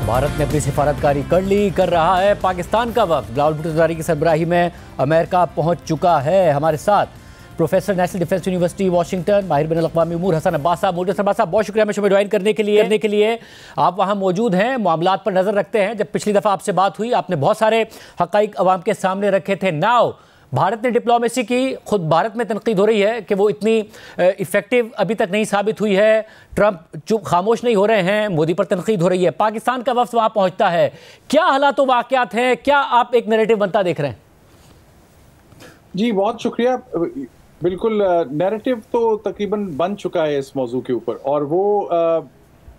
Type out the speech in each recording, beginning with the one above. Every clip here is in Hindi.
भारत ने अपनी सिफारतकारी कर रहा है पाकिस्तान का वक्त। बिलावल भुट्टो ज़रदारी की सरबराही में अमेरिका पहुंच चुका है। हमारे साथ professor national defence university Washington, माहिर बिन अल-अक़वामी उमूर हसन अब्बास साहब मौजूद। अब्बास साहब, बहुत शुक्रिया हमें शो ज्वाइन करने के लिए आप वहाँ मौजूद हैं, मामलात पर नज़र रखते हैं। जब पिछली दफ़ा आपसे बात हुई आपने बहुत सारे हक़ाइक़ अवाम के सामने रखे थे। नाउ भारत ने डिप्लोमेसी की, खुद भारत में तनकीद हो रही है कि वो इतनी इफ़ेक्टिव अभी तक नहीं साबित हुई है। ट्रंप चुप खामोश नहीं हो रहे हैं, मोदी पर तनकीद हो रही है। पाकिस्तान का वफ्द वहाँ पहुँचता है, क्या हालात व वाक़यात हैं, क्या आप एक नैरेटिव बनता देख रहे हैं? जी बहुत शुक्रिया। बिल्कुल, नैरेटिव तो तकरीबन बन चुका है इस मौजू के ऊपर, और वो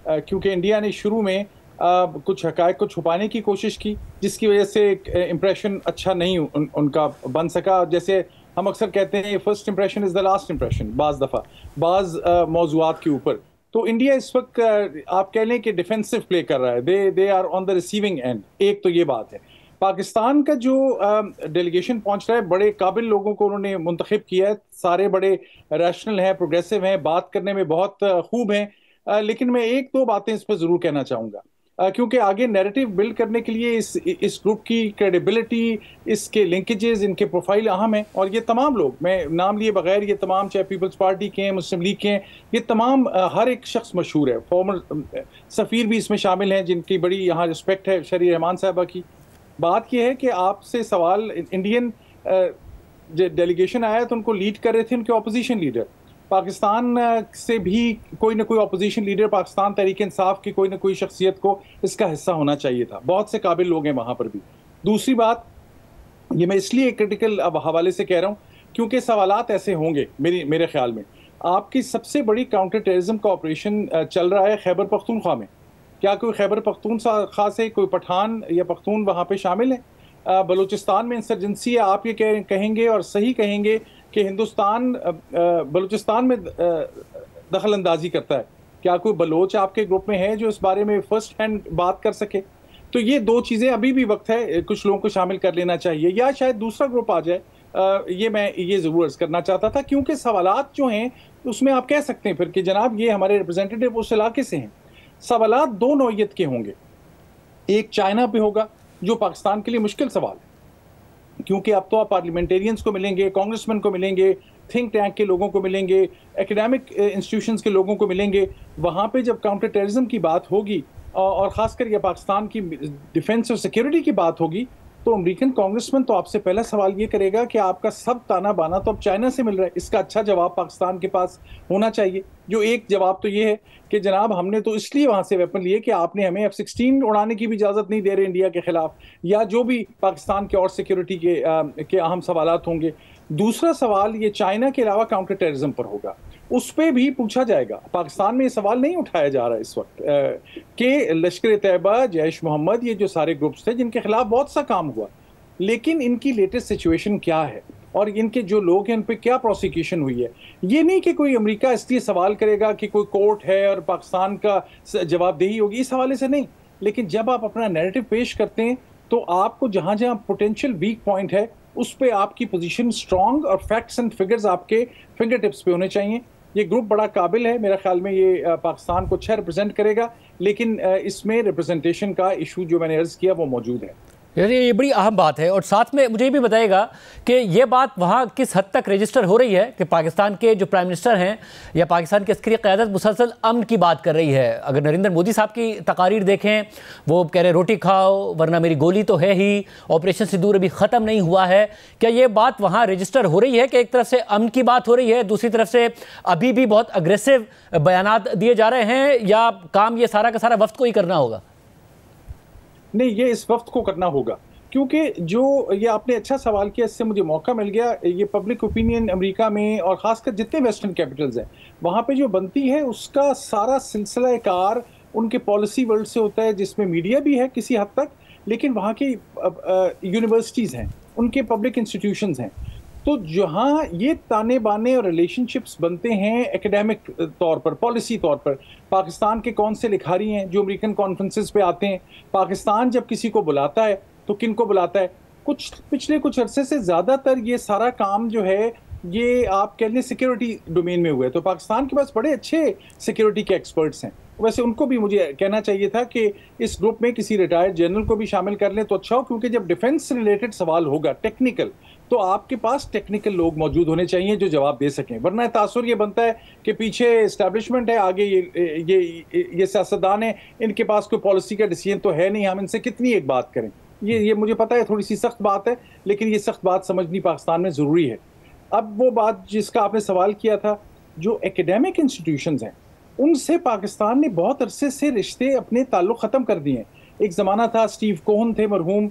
क्योंकि इंडिया ने शुरू में कुछ हक़ाइक़ को छुपाने की कोशिश की, जिसकी वजह से एक इम्प्रेशन अच्छा नहीं उनका बन सका। जैसे हम अक्सर कहते हैं, first impression is the last impression. बाज़ दफ़ा बाज़ मौज़ूआत के ऊपर तो इंडिया इस वक्त आप कह लें कि डिफेंसिव प्ले कर रहा है। They are on the receiving end. एक तो ये बात है। पाकिस्तान का जो डेलीगेशन पहुंच रहा है, बड़े काबिल लोगों को उन्होंने मुंतखब किया है। सारे बड़े रैशनल हैं, प्रोग्रेसिव हैं, बात करने में बहुत खूब हैं। लेकिन मैं एक दो बातें इस पर ज़रूर कहना चाहूँगा, क्योंकि आगे नैरेटिव बिल्ड करने के लिए इस ग्रुप की क्रेडिबिलिटी, इसके लिंकेजेस, इनके प्रोफाइल अहम है। और ये तमाम लोग, मैं नाम लिए बगैर, ये तमाम चाहे पीपल्स पार्टी के हैं, मुस्लिम लीग के हैं, ये तमाम हर एक शख्स मशहूर है। फॉर्मर सफ़ीर भी इसमें शामिल हैं, जिनकी बड़ी यहाँ रिस्पेक्ट है, शरी रहमान साहबा की। बात यह है कि आपसे सवाल, इंडियन डेलीगेशन आया तो उनको लीड कर रहे थे उनके ऑपोजिशन लीडर। पाकिस्तान से भी कोई ना कोई ऑपोजिशन लीडर, पाकिस्तान तहरीक इंसाफ की कोई ना कोई शख्सियत को इसका हिस्सा होना चाहिए था। बहुत से काबिल लोग हैं वहाँ पर भी। दूसरी बात, ये मैं इसलिए क्रिटिकल अब हवाले से कह रहा हूँ क्योंकि सवालात ऐसे होंगे मेरे ख्याल में। आपकी सबसे बड़ी काउंटर टेररिज्म का ऑपरेशन चल रहा है खैबर पख्तूनख्वा में। क्या कोई खैबर पख्तूनख्वा से कोई पठान या पख्तून वहाँ पे शामिल है? बलूचिस्तान में इंसर्जेंसी है, आप ये कहेंगे और सही कहेंगे कि हिंदुस्तान बलूचिस्तान में दखल अंदाजी करता है। क्या कोई बलोच आपके ग्रुप में है जो इस बारे में फर्स्ट हैंड बात कर सके? तो ये दो चीज़ें, अभी भी वक्त है, कुछ लोगों को शामिल कर लेना चाहिए, या शायद दूसरा ग्रुप आ जाए। ये मैं ये ज़रूर अर्ज़ करना चाहता था, क्योंकि सवालात जो हैं उसमें आप कह सकते हैं फिर कि जनाब ये हमारे रिप्रेजेंटेटिव उस इलाके से हैं। सवालात दो नौइयत के होंगे। एक चाइना पे होगा, जो पाकिस्तान के लिए मुश्किल सवाल है, क्योंकि अब तो आप पार्लियामेंटेरियंस को मिलेंगे, कांग्रेसमैन को मिलेंगे, थिंक टैंक के लोगों को मिलेंगे, एकेडमिक इंस्टीट्यूशंस के लोगों को मिलेंगे। वहाँ पे जब काउंटर टेररिज्म की बात होगी और ख़ासकर ये पाकिस्तान की डिफेंस और सिक्योरिटी की बात होगी, तो अमेरिकन कांग्रेसमैन तो आपसे पहला सवाल ये करेगा कि आपका सब ताना बाना तो अब चाइना से मिल रहा है, इसका अच्छा जवाब पाकिस्तान के पास होना चाहिए। जो एक जवाब तो ये है कि जनाब हमने तो इसलिए वहाँ से वेपन लिए कि आपने हमें F-16 उड़ाने की भी इजाज़त नहीं दे रहे इंडिया के खिलाफ, या जो भी पाकिस्तान के और सिक्योरिटी के अहम सवालात होंगे। दूसरा सवाल ये चाइना के अलावा काउंटर टेररिज्म पर होगा, उस पर भी पूछा जाएगा। पाकिस्तान में ये सवाल नहीं उठाया जा रहा है इस वक्त कि लश्कर तैयबा, जैश मोहम्मद, ये जो सारे ग्रुप्स थे जिनके खिलाफ बहुत सा काम हुआ, लेकिन इनकी लेटेस्ट सिचुएशन क्या है और इनके जो लोग हैं उन पर क्या प्रोसिक्यूशन हुई है। ये नहीं कि कोई अमेरिका इसलिए सवाल करेगा कि कोई कोर्ट है और पाकिस्तान का जवाबदेही होगी, इस हवाले से नहीं। लेकिन जब आप अपना नैरेटिव पेश करते हैं तो आपको जहाँ जहाँ पोटेंशियल वीक पॉइंट है उस पर आपकी पोजीशन स्ट्रांग और फैक्ट्स एंड फिगर्स आपके फिंगर टिप्स पे होने चाहिए। ये ग्रुप बड़ा काबिल है, मेरा ख्याल में ये पाकिस्तान को अच्छा रिप्रेजेंट करेगा, लेकिन इसमें रिप्रेजेंटेशन का इशू जो मैंने अर्ज़ किया वो मौजूद है। ये बड़ी अहम बात है। और साथ में मुझे ये भी बताइएगा कि ये बात वहाँ किस हद तक रजिस्टर हो रही है कि पाकिस्तान के जो प्राइम मिनिस्टर हैं या पाकिस्तान की अस्करी क़यादत मुसलसल अमन की बात कर रही है। अगर नरेंद्र मोदी साहब की तकारीर देखें, वो कह रहे रोटी खाओ वरना मेरी गोली तो है ही, ऑपरेशन सिंदूर अभी ख़त्म नहीं हुआ है। क्या ये बात वहाँ रजिस्टर हो रही है कि एक तरफ से अमन की बात हो रही है, दूसरी तरफ से अभी भी बहुत अग्रेसिव बयानात दिए जा रहे हैं, या काम ये सारा का सारा वफ्द को ही करना होगा? नहीं, ये इस वक्त को करना होगा, क्योंकि जो ये आपने अच्छा सवाल किया, इससे मुझे मौका मिल गया। ये पब्लिक ओपिनियन अमेरिका में और ख़ासकर जितने वेस्टर्न कैपिटल्स हैं वहाँ पे जो बनती है उसका सारा सिलसिला कार उनके पॉलिसी वर्ल्ड से होता है, जिसमें मीडिया भी है किसी हद तक, लेकिन वहाँ की यूनिवर्सिटीज़ हैं, उनके पब्लिक इंस्टीट्यूशंस हैं। तो जहाँ ये ताने बाने और रिलेशनशिप्स बनते हैं एकेडमिक तौर पर, पॉलिसी तौर पर, पाकिस्तान के कौन से लिखारी हैं जो अमेरिकन कॉन्फ्रेंसेस पे आते हैं, पाकिस्तान जब किसी को बुलाता है तो किन को बुलाता है, पिछले कुछ अरसे से ज़्यादातर ये सारा काम जो है ये आप कह लें सिक्योरिटी डोमेन में हुआ है। तो पाकिस्तान के पास बड़े अच्छे सिक्योरिटी के एक्सपर्ट्स हैं, वैसे उनको भी मुझे कहना चाहिए था कि इस ग्रुप में किसी रिटायर्ड जनरल को भी शामिल कर लें तो अच्छा हो, क्योंकि जब डिफेंस से रिलेटेड सवाल होगा टेक्निकल, तो आपके पास टेक्निकल लोग मौजूद होने चाहिए जो जवाब दे सकें। वरना तासुर ये बनता है कि पीछे एस्टैब्लिशमेंट है, आगे ये सियासतदान है, इनके पास कोई पॉलिसी का डिसीजन तो है नहीं, हम इनसे कितनी एक बात करें। ये मुझे पता है थोड़ी सी सख्त बात है, लेकिन ये सख्त बात समझनी पाकिस्तान में ज़रूरी है। अब वो बात जिसका आपने सवाल किया था, जो एकेडमिक इंस्टीट्यूशंस हैं उनसे पाकिस्तान ने बहुत अरसे से रिश्ते अपने ताल्लुक ख़त्म कर दिए हैं। एक ज़माना था, स्टीव कोहन थे मरहूम,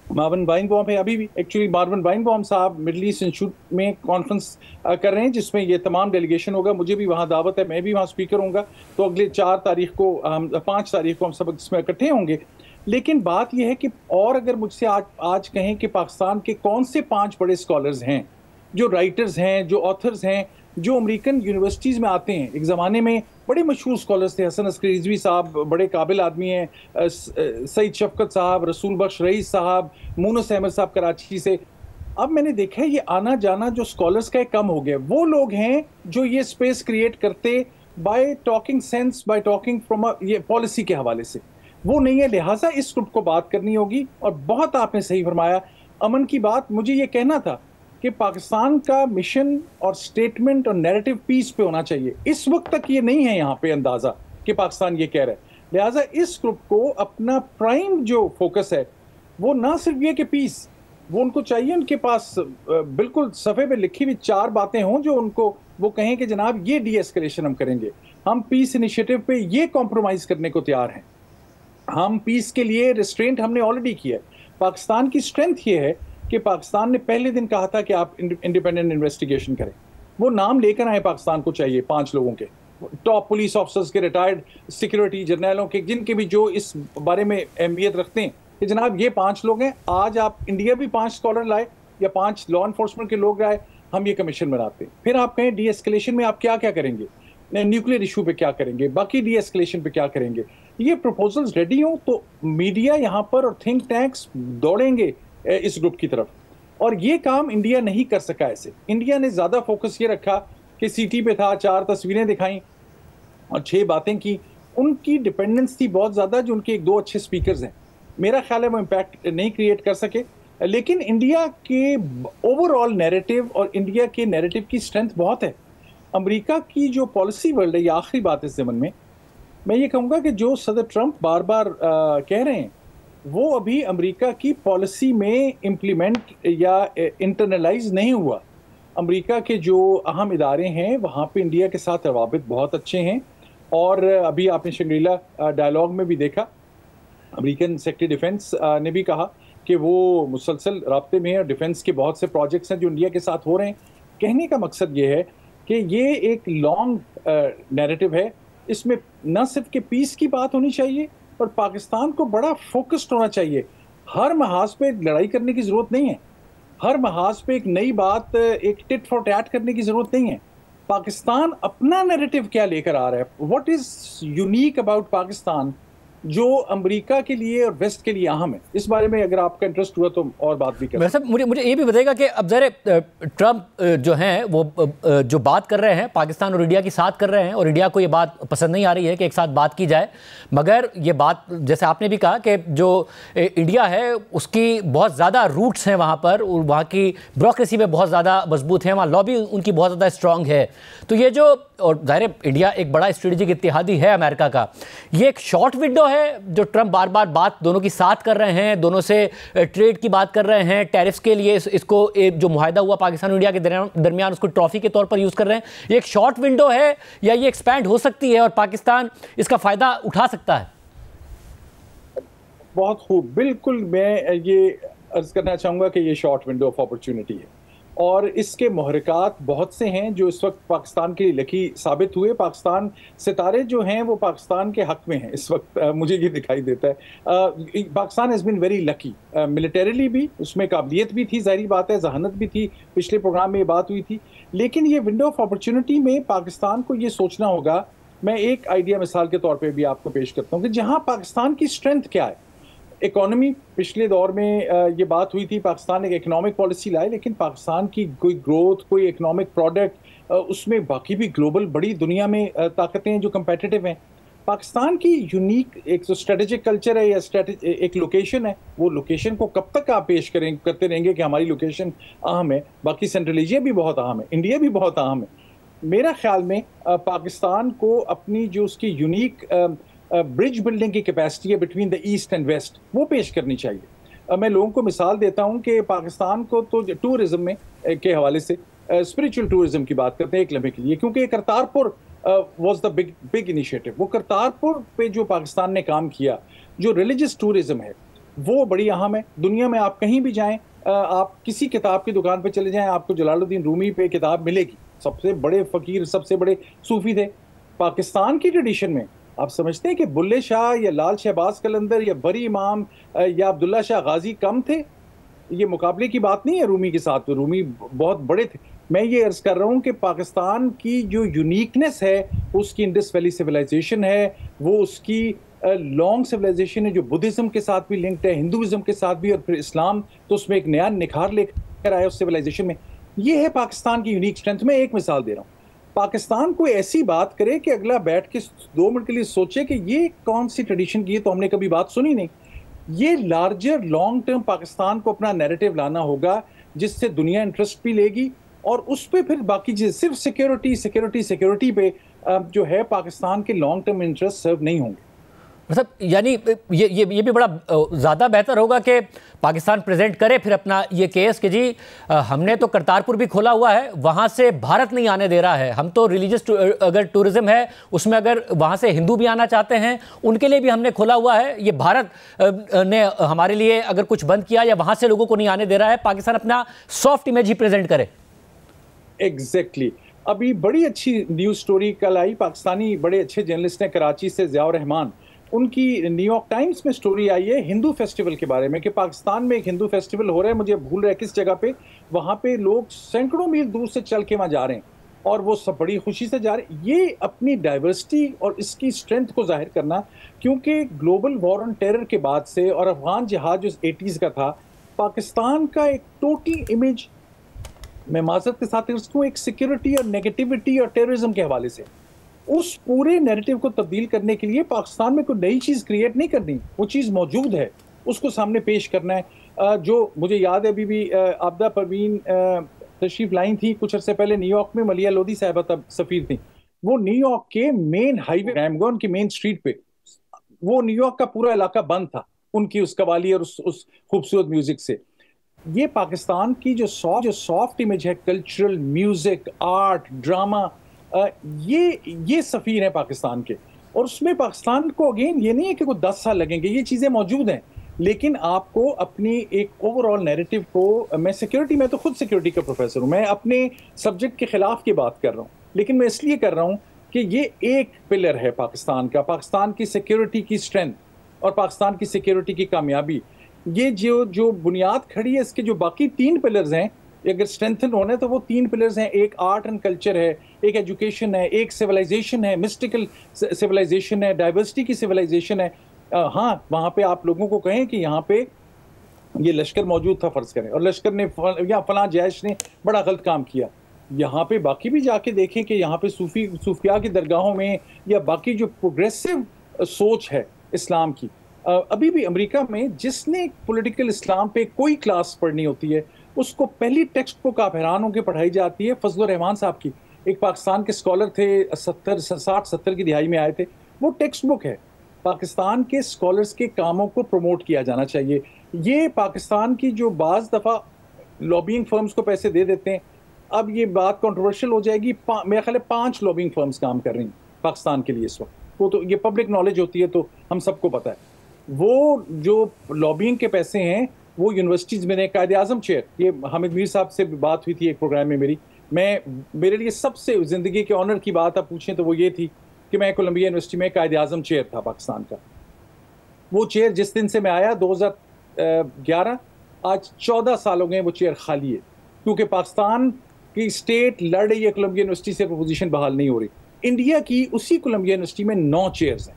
मार्विन बाइनबॉम है अभी भी, एक्चुअली मार्विन बाइनबॉम साहब मिडल ईस्ट इंस्टीट्यूट में कॉन्फ्रेंस कर रहे हैं जिसमें ये तमाम डेलीगेशन होगा, मुझे भी वहाँ दावत है, मैं भी वहाँ स्पीकर होऊंगा। तो अगले 5 तारीख को हम सब इसमें इकट्ठे होंगे। लेकिन बात यह है कि और अगर मुझसे आज कहें कि पाकिस्तान के कौन से 5 बड़े स्कॉलर्स हैं, जो राइटर्स हैं, जो ऑथर्स हैं, जो अमेरिकन यूनिवर्सिटीज़ में आते हैं। एक ज़माने में बड़े मशहूर स्कॉलर्स थे, हसन अस्करी रिजवी साहब बड़े काबिल आदमी हैं, सईद शफकत साहब, रसूल बख्श रईस साहब, मूनस अहमद साहब कराची से। अब मैंने देखा है ये आना जाना जो स्कॉलर्स का कम हो गया। वो लोग हैं जो ये स्पेस क्रिएट करते bye talking sense, bye talking from ये पॉलिसी के हवाले से, वो नहीं है। लिहाजा इस ग्रुप को बात करनी होगी। और बहुत आपने सही फरमाया, अमन की बात, मुझे ये कहना था कि पाकिस्तान का मिशन और स्टेटमेंट और नैरेटिव पीस पे होना चाहिए। इस वक्त तक ये नहीं है यहाँ पे अंदाज़ा कि पाकिस्तान ये कह रहा है। लिहाजा इस ग्रुप को अपना प्राइम जो फोकस है वो ना सिर्फ ये कि पीस, वो उनको चाहिए उनके पास बिल्कुल सफ़े पे लिखी हुई 4 बातें हों जो उनको वो कहें कि जनाब ये डी एस्केलेशन हम करेंगे, हम पीस इनिशिएटिव पे ये कॉम्प्रोमाइज़ करने को तैयार हैं, हम पीस के लिए रिस्ट्रेंट हमने ऑलरेडी किया है। पाकिस्तान की स्ट्रेंथ ये है कि पाकिस्तान ने पहले दिन कहा था कि आप इंडिपेंडेंट इन्वेस्टिगेशन करें। वो नाम लेकर आए पाकिस्तान को चाहिए 5 लोगों के, टॉप पुलिस ऑफिसर्स के, रिटायर्ड सिक्योरिटी जर्नलों के, जिनके भी जो इस बारे में अहमियत रखते हैं कि जनाब ये 5 लोग हैं। आज आप इंडिया भी 5 स्कॉलर लाए या 5 लॉ इन्फोर्समेंट के लोग लाए, हम ये कमीशन बनाते हैं। फिर आप कहें डी एस्केलेशन में आप क्या क्या करेंगे, न्यूक्लियर इशू पे क्या करेंगे, बाकी डी एस्केलेशन पे क्या करेंगे। ये प्रपोजल्स रेडी हों तो मीडिया यहाँ पर और थिंक टैंक्स दौड़ेंगे इस ग्रुप की तरफ। और ये काम इंडिया नहीं कर सका ऐसे। इंडिया ने ज़्यादा फोकस ये रखा कि सीटी पे था, 4 तस्वीरें दिखाई और 6 बातें की। उनकी डिपेंडेंस थी बहुत ज़्यादा, जो उनके 1-2 अच्छे स्पीकर्स हैं, मेरा ख्याल है वो इम्पैक्ट नहीं क्रिएट कर सके। लेकिन इंडिया के ओवरऑल नैरेटिव और इंडिया के नैरेटिव की स्ट्रेंथ बहुत है। अमेरिका की जो पॉलिसी वर्ल्ड है, ये आखिरी बात इस ज़मन में मैं ये कहूँगा कि जो सदर ट्रंप बार बार कह रहे हैं वो अभी अमेरिका की पॉलिसी में इम्प्लीमेंट या इंटरनलाइज नहीं हुआ। अमेरिका के जो अहम इदारे हैं वहाँ पे इंडिया के साथ रवाबित बहुत अच्छे हैं। और अभी आपने शंग्रीला डायलॉग में भी देखा, अमेरिकन सेक्रेटरी डिफेंस ने भी कहा कि वो मुसलसल राब्ते में है और डिफेंस के बहुत से प्रोजेक्ट्स हैं जो इंडिया के साथ हो रहे हैं। कहने का मकसद ये है कि ये एक लॉन्ग नैरेटिव है, इसमें न सिर्फ के पीस की बात होनी चाहिए और पाकिस्तान को बड़ा फोकस्ड होना चाहिए। हर महाज पे लड़ाई करने की ज़रूरत नहीं है, हर महाज पे एक नई बात, एक टिट फॉर टैट करने की ज़रूरत नहीं है। पाकिस्तान अपना नैरेटिव क्या लेकर आ रहा है, what is unique about Pakistan जो अमेरिका के लिए और वेस्ट के लिए अहम है। इस बारे में अगर आपका इंटरेस्ट हुआ तो और बात भी करें। वैसे मुझे ये भी बताइएगा कि अब ज़रा ट्रंप जो हैं वो जो बात कर रहे हैं पाकिस्तान और इंडिया की साथ कर रहे हैं, और इंडिया को ये बात पसंद नहीं आ रही है कि एक साथ बात की जाए। मगर ये बात जैसे आपने भी कहा कि जो इंडिया है उसकी बहुत ज़्यादा रूट्स हैं वहाँ पर, और वहाँ की ब्यूरोक्रेसी में बहुत ज़्यादा मजबूत है, वहाँ लॉबी उनकी बहुत ज़्यादा स्ट्रॉन्ग है। तो ये जो, और ज़ाहिर इंडिया एक बड़ा स्ट्रेटेजिक इत्तेहादी है अमेरिका का, ये एक शॉर्ट विंडो है जो ट्रंप बार बार बात दोनों की साथ कर रहे हैं, दोनों से ट्रेड की बात कर रहे हैं, टैरिफ्स के लिए इसको एक जो मुआहदा हुआ पाकिस्तान और इंडिया के दरमियान उसको ट्रॉफी के तौर पर यूज़ कर रहे हैं। ये एक शॉर्ट विंडो है या ये एक्सपैंड हो सकती है और पाकिस्तान इसका फ़ायदा उठा सकता है? बहुत खूब, बिल्कुल मैं ये अर्ज़ करना चाहूँगा कि ये शॉर्ट विंडो ऑफ अपॉर्चुनिटी है और इसके मुहर्रिकात बहुत से हैं जो इस वक्त पाकिस्तान के लिए लकी साबित हुए। पाकिस्तान सितारे जो हैं वो पाकिस्तान के हक में हैं इस वक्त, मुझे ये दिखाई देता है। Pakistan has been very lucky, militarily भी उसमें काबिलियत भी थी, ज़ाहिर बात है, जहानत भी थी, पिछले प्रोग्राम में ये बात हुई थी। लेकिन ये विंडो ऑफ अपॉर्चुनिटी में पाकिस्तान को ये सोचना होगा। मैं एक आइडिया मिसाल के तौर पर भी आपको पेश करता हूँ कि जहाँ पाकिस्तान की स्ट्रेंथ क्या है। इकोनॉमी, पिछले दौर में ये बात हुई थी, पाकिस्तान एक इकोनॉमिक पॉलिसी लाए, लेकिन पाकिस्तान की कोई ग्रोथ, कोई इकोनॉमिक प्रोडक्ट, उसमें बाकी भी ग्लोबल बड़ी दुनिया में ताकतें हैं जो कंपेटिटिव हैं। पाकिस्तान की यूनिक एक तो स्ट्रेटेजिक कल्चर है या एक लोकेशन है, वो लोकेशन को कब तक आप पेश करते रहेंगे कि हमारी लोकेशन अहम है, बाकी सेंट्रल एशिया भी बहुत अहम है, इंडिया भी बहुत अहम है। मेरा ख्याल में पाकिस्तान को अपनी जो उसकी यूनिक ब्रिज बिल्डिंग की कैपेसिटी है between the east and west, वो पेश करनी चाहिए। मैं लोगों को मिसाल देता हूं कि पाकिस्तान को तो टूरिज्म में के हवाले से स्पिरिचुअल टूरिज्म की बात करते हैं एक लम्हे के लिए, क्योंकि Kartarpur was the big initiative. वो करतारपुर पे जो पाकिस्तान ने काम किया, जो रिलीजियस टूरिज्म है, वो बड़ी अहम है। दुनिया में आप कहीं भी जाएं, आप किसी किताब की दुकान पे चले जाएं, आपको जलालुद्दीन रूमी पे किताब मिलेगी। सबसे बड़े फकीर, सबसे बड़े सूफी थे। पाकिस्तान की ट्रेडिशन में आप समझते हैं कि बुल्ले शाह या लाल शहबाज कलंदर या बरी इमाम या अब्दुल्ला शाह गाजी कम थे? ये मुकाबले की बात नहीं है रूमी के साथ, तो रूमी बहुत बड़े थे। मैं ये अर्ज कर रहा हूँ कि पाकिस्तान की जो यूनिकनेस है, उसकी इंडस वैली सिविलाइजेशन है, वो उसकी लॉन्ग सिविलाइजेशन है जो बुद्धिज्म के साथ भी लिंक्ड है, हिंदुइज्म के साथ भी, और फिर इस्लाम तो उसमें एक नया निखार लेकर आया उस सिविलाइजेशन में। ये है पाकिस्तान की यूनिक स्ट्रेंथ। मैं एक मिसाल दे रहा हूँ, पाकिस्तान कोई ऐसी बात करे कि अगला बैठ के 2 मिनट के लिए सोचे कि ये कौन सी ट्रेडिशन की है, तो हमने कभी बात सुनी नहीं। ये लार्जर लॉन्ग टर्म पाकिस्तान को अपना नैरेटिव लाना होगा, जिससे दुनिया इंटरेस्ट भी लेगी, और उस पर फिर बाकी चीज़, सिर्फ सिक्योरिटी पे जो है पाकिस्तान के लॉन्ग टर्म इंटरेस्ट सर्व नहीं होंगे। मतलब यानी ये भी बड़ा ज़्यादा बेहतर होगा कि पाकिस्तान प्रेजेंट करे फिर अपना ये केस कि जी हमने तो करतारपुर भी खोला हुआ है, वहाँ से भारत नहीं आने दे रहा है। हम तो रिलीजियस अगर टूरिज्म है उसमें अगर वहाँ से हिंदू भी आना चाहते हैं उनके लिए भी हमने खोला हुआ है। ये भारत ने हमारे लिए अगर कुछ बंद किया या वहाँ से लोगों को नहीं आने दे रहा है, पाकिस्तान अपना सॉफ्ट इमेज ही प्रेजेंट करे। एग्जैक्टली। अभी बड़ी अच्छी न्यूज़ स्टोरी कल आई, पाकिस्तानी बड़े अच्छे जर्नलिस्ट हैं कराची से, ज़ियाउर रहमान, उनकी न्यूयॉर्क टाइम्स में स्टोरी आई है हिंदू फेस्टिवल के बारे में कि पाकिस्तान में एक हिंदू फेस्टिवल हो रहा है, मुझे भूल रहा है किस जगह पे, वहाँ पे लोग सैकड़ों मील दूर से चल के वहाँ जा रहे हैं और वो सब बड़ी खुशी से जा रहे हैं। ये अपनी डाइवर्सिटी और इसकी स्ट्रेंथ को जाहिर करना, क्योंकि ग्लोबल वॉर ऑन टेरर के बाद से और अफगान जिहाद जो 80s का था, पाकिस्तान का एक टोटल इमेज, मैं माजरत के साथ उसको एक सिक्योरिटी और नेगेटिविटी और टेररिज्म के हवाले से, उस पूरे नैरेटिव को तब्दील करने के लिए पाकिस्तान में कोई नई चीज़ क्रिएट नहीं करनी, वो चीज़ मौजूद है, उसको सामने पेश करना है। जो मुझे याद है, अभी भी आबदा परवीन तशरीफ लाई थी कुछ अर्से पहले न्यूयॉर्क में, मलिया लोधी साहिबा तब सफ़ीर थी, वो न्यूयॉर्क के मेन हाईवे रैमगन की मेन स्ट्रीट पे, वो न्यूयॉर्क का पूरा इलाका बंद था उनकी उस कवाली और उस खूबसूरत म्यूजिक से। ये पाकिस्तान की जो सॉफ्ट इमेज है, कल्चरल, म्यूजिक, आर्ट, ड्रामा, ये सफ़ीर है पाकिस्तान के। और उसमें पाकिस्तान को अगेन ये नहीं है कि कोई 10 साल लगेंगे, ये चीज़ें मौजूद हैं, लेकिन आपको अपनी एक ओवरऑल नैरेटिव को, मैं सिक्योरिटी, मैं तो खुद सिक्योरिटी का प्रोफेसर हूँ, मैं अपने सब्जेक्ट के खिलाफ की बात कर रहा हूँ, लेकिन मैं इसलिए कर रहा हूँ कि ये एक पिलर है पाकिस्तान का, पाकिस्तान की सिक्योरिटी की स्ट्रेंथ और पाकिस्तान की सिक्योरिटी की कामयाबी। ये जो बुनियाद खड़ी है, इसके जो बाकी 3 पिलर्स हैं, अगर स्ट्रेंथन होना है तो वो 3 पिलर्स हैं, एक आर्ट एंड कल्चर है, एक एजुकेशन है, एक सिविलाइजेशन है, मिस्टिकल सिविलाइजेशन है, डाइवर्सिटी की सिविलाइजेशन है। हाँ, वहाँ पे आप लोगों को कहें कि यहाँ पे ये लश्कर मौजूद था फर्ज करें, और लश्कर ने या फलां जैश ने बड़ा गलत काम किया, यहाँ पे बाकी भी जाके देखें कि यहाँ पे सूफिया की दरगाहों में या बाकी जो प्रोग्रेसिव सोच है इस्लाम की, अभी भी अमेरिका में जिसने पॉलिटिकल इस्लाम पे कोई क्लास पढ़नी होती है, उसको पहली टेक्स्ट बुक आप हैरान होकर पढ़ाई जाती है फजलुर रहमान साहब की। एक पाकिस्तान के स्कॉलर थे, 60-70 की दिहाई में आए थे, वो टेक्स्ट बुक है। पाकिस्तान के स्कॉलर्स के कामों को प्रमोट किया जाना चाहिए। ये पाकिस्तान की जो बाज़ दफ़ा लॉबिंग फर्म्स को पैसे दे देते हैं, अब ये बात कंट्रोवर्शियल हो जाएगी, मेरे ख्याल है 5 लॉबिंग फर्म्स काम कर रही हैं पाकिस्तान के लिए इस वक्त, वो तो ये पब्लिक नॉलेज होती है तो हम सबको पता है। वो जो लॉबिंग के पैसे हैं वो यूनिवर्सिटीज़ में, कायदे आज़म चेयर, ये हामिद मीर साहब से बात हुई थी एक प्रोग्राम में मेरे लिए सबसे ज़िंदगी के ऑनर की बात आप पूछें तो वो ये थी कि मैं कोलंबिया यूनिवर्सिटी में कायदे आज़म चेयर था पाकिस्तान का। वो चेयर जिस दिन से मैं आया 2011, आज 14 साल हो गए वो चेयर खाली है, क्योंकि पाकिस्तान की स्टेट लड़ रही है कोलंबिया यूनिवर्सिटी से, पोजीशन बहाल नहीं हो रही। इंडिया की उसी कोलंबिया यूनिवर्सिटी में 9 चेयर्स हैं।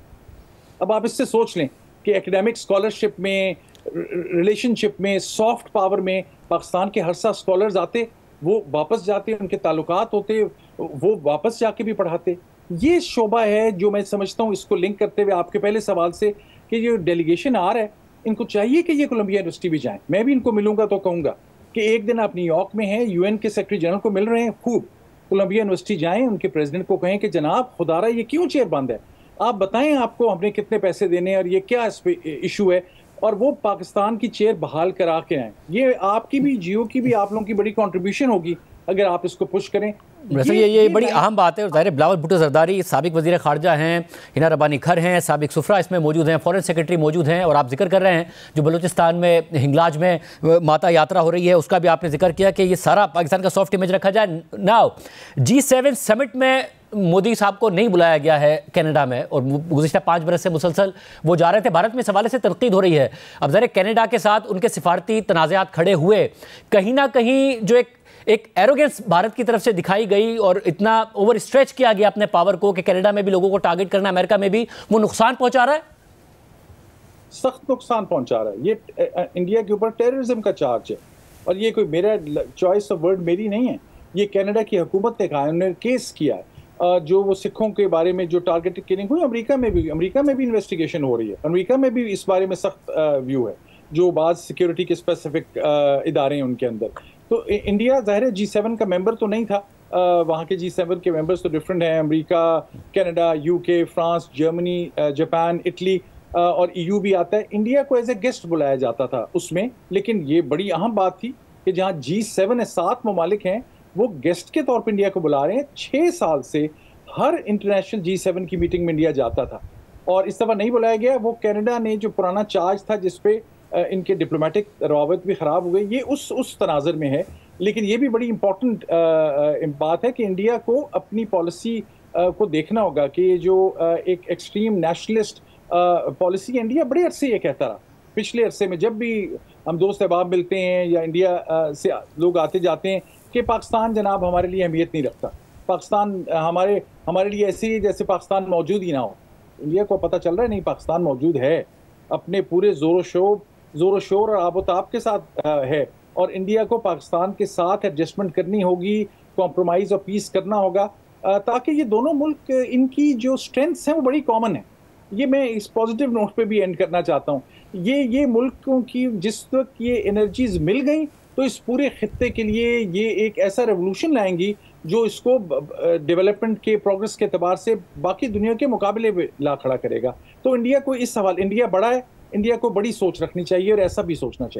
अब आप इससे सोच लें कि एकेडमिक स्कॉलरशिप में, रिलेशनशिप में, सॉफ्ट पावर में पाकिस्तान के हर साल स्कॉलर्स आते, वो वापस जाते, उनके ताल्लुकात होते, वो वापस जाके भी पढ़ाते। ये शोबा है जो मैं समझता हूँ, इसको लिंक करते हुए आपके पहले सवाल से, कि जो डेलीगेशन आ रहा है, इनको चाहिए कि ये कोलंबिया यूनिवर्सिटी भी जाएं। मैं भी इनको मिलूंगा तो कहूंगा कि एक दिन आप न्यूयॉर्क में हैं, यूएन के सेक्रेटरी जनरल को मिल रहे हैं, खूब कोलंबिया यूनिवर्सिटी जाएं, उनके प्रेसिडेंट को कहें कि जनाब खुदारा ये क्यों चेयर बंद है, आप बताएं आपको हमने कितने पैसे देने हैं और ये क्या इशू है, और वो पाकिस्तान की चेयर बहाल करा के आए। ये आपकी भी, जियो की भी, आप लोगों की बड़ी कंट्रीब्यूशन होगी अगर आप इसको पुश करें। वैसे ये बड़ी अहम बात है। और ज़ाहिर बिलावल भुट्टो जरदारी साबिक वज़ीर ख़ारजा हैं, हिना रब्बानी खर हैं, साबिक सुफरा इसमें मौजूद हैं, फॉरेन सेक्रेटरी मौजूद हैं, और आप जिक्र कर रहे हैं जो बलूचिस्तान में हिंगलाज में माता यात्रा हो रही है उसका भी आपने जिक्र किया कि ये सारा पाकिस्तान का सॉफ्ट इमेज रखा जाए। नाउ G7 समिट में मोदी साहब को नहीं बुलाया गया है कनाडा में, और गुज़िश्ता 5 बरस से मुसलसल वो जा रहे थे। भारत में इस हवाले से तनकीद हो रही है। अब ज़रा कनाडा के साथ उनके सिफारती तनाज़ात खड़े हुए, कहीं ना कहीं जो एक एरोगेंस भारत की तरफ से दिखाई गई और इतना ओवर स्ट्रेच किया गया अपने पावर को कि कनाडा में भी लोगों को टारगेट करना, अमेरिका में भी, वो नुकसान पहुंचा रहा है, सख्त नुकसान पहुंचा रहा है। ये इंडिया के ऊपर टेररिज्म का चार्ज है, और ये कोई मेरा चॉइस ऑफ वर्ड मेरी नहीं है, ये कनाडा की हुकूमत ने कहा है, उन्होंने केस किया है। जो वो सिखों के बारे में जो टारगेटेड किलिंग हुई, अमेरिका में भी इन्वेस्टिगेशन हो रही है, अमेरिका में भी इस बारे में सख्त व्यू है, जो बाज़ सिक्योरिटी के स्पेसिफिक इदारे हैं उनके अंदर। तो इंडिया ज़ाहिर G7 का मेंबर तो नहीं था, वहाँ के G7 के मेंबर्स तो डिफरेंट हैं, America, Canada, UK, France, Germany, Japan, Italy और EU भी आता है। इंडिया को एज ए गेस्ट बुलाया जाता था उसमें, लेकिन ये बड़ी अहम बात थी कि जहाँ G7 है, 7 ममालिक हैं, वो गेस्ट के तौर पर इंडिया को बुला रहे हैं। 6 साल से हर इंटरनेशनल G7 की मीटिंग में इंडिया जाता था, और इस दफ़ा नहीं बुलाया गया। वो कनाडा ने जो पुराना चार्ज था जिसपे इनके डिप्लोमेटिक रवाबत भी ख़राब हो गए, ये उस तनाज़र में है। लेकिन ये भी बड़ी इम्पॉर्टेंट बात है कि इंडिया को अपनी पॉलिसी को देखना होगा कि जो एक एक्सट्रीम नेशनलिस्ट पॉलिसी इंडिया बड़े अरसे ये कहता रहा। पिछले अरसे में जब भी हम दोस्त अहबाब मिलते हैं या इंडिया से लोग आते जाते हैं कि पाकिस्तान जनाब हमारे लिए अहमियत नहीं रखता, पाकिस्तान हमारे लिए ऐसे ही जैसे पाकिस्तान मौजूद ही ना हो। इंडिया को पता चल रहा है नहीं, पाकिस्तान मौजूद है, अपने पूरे ज़ोर शोर और आबोताब के साथ है, और इंडिया को पाकिस्तान के साथ एडजस्टमेंट करनी होगी, कॉम्प्रोमाइज़ और पीस करना होगा, ताकि ये दोनों मुल्क, इनकी जो स्ट्रेंथ्स हैं वो बड़ी कॉमन है। ये मैं इस पॉजिटिव नोट पे भी एंड करना चाहता हूँ। ये मुल्कों की जिस वक्त ये एनर्जीज मिल गई, तो इस पूरे खित्ते के लिए ये एक ऐसा रेवोल्यूशन लाएंगी जो इसको डेवलपमेंट के, प्रोग्रेस के एतबार से बाकी दुनिया के मुकाबले में ला खड़ा करेगा। तो इंडिया को इस सवाल, इंडिया बड़ा है, इंडिया को बड़ी सोच रखनी चाहिए और ऐसा भी सोचना चाहिए।